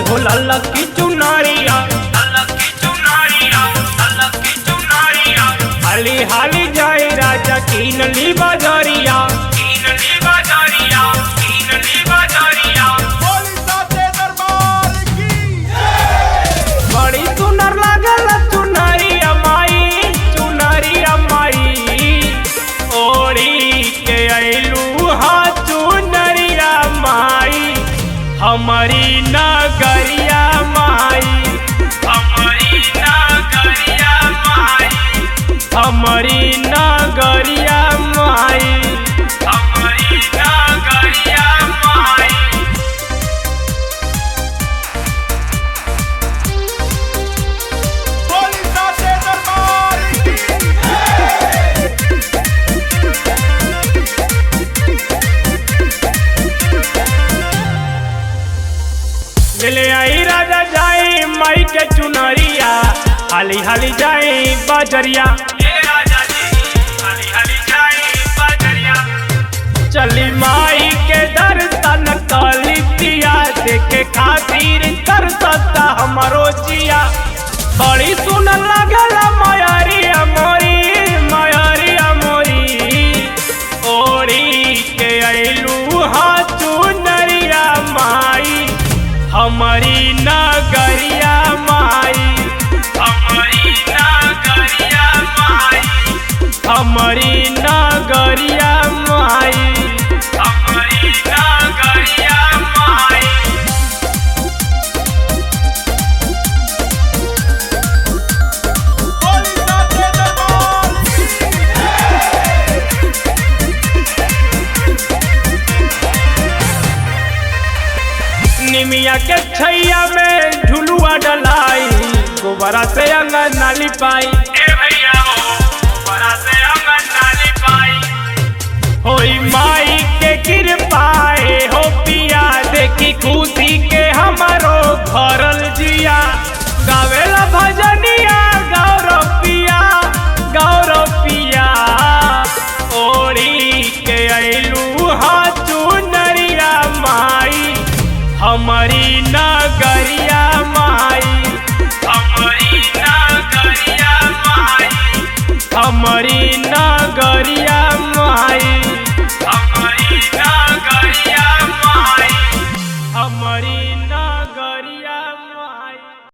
हो ललक की चुनारिया हाली हाली जाए राजा कीन ली बाजारिया बड़ी सुनर लागल चुनारिया माई ओरी के अइलू हा चुनरिया माई हमारी नगरिया माई हमारी नगरिया माई हमारी नगरिया माई हमारी नगरिया माई ले आई राजा जाए माई के चुनरिया हाली हाली जाए बाजरिया चली माई के दर्शन काली पिया देखे खातिर कर सकता हमारो जिया बड़ी सुन लगल मयरिया मोरी ओरी के अइलू हा चुनरिया माई हमारी नगरिया माई हमारी नगरिया माई हमारी नगरिया माई हमारी नगरिया माई निमिया के छैया में झुलुआ डलाई गोबरा से अंगन नाली पाई भैया गोबरा से अंगन नाली पाई होई माई के कृपाए हो पिया देखी खुशी के हमारो भरल जिया गावेला भजनिया गौरव पिया ओरी के अइलू हा चुनरिया माई हमारी नगरिया माई हमारी नगरिया माई हमारी नगरिया माई हमारी नगरिया माई हमारी नगरिया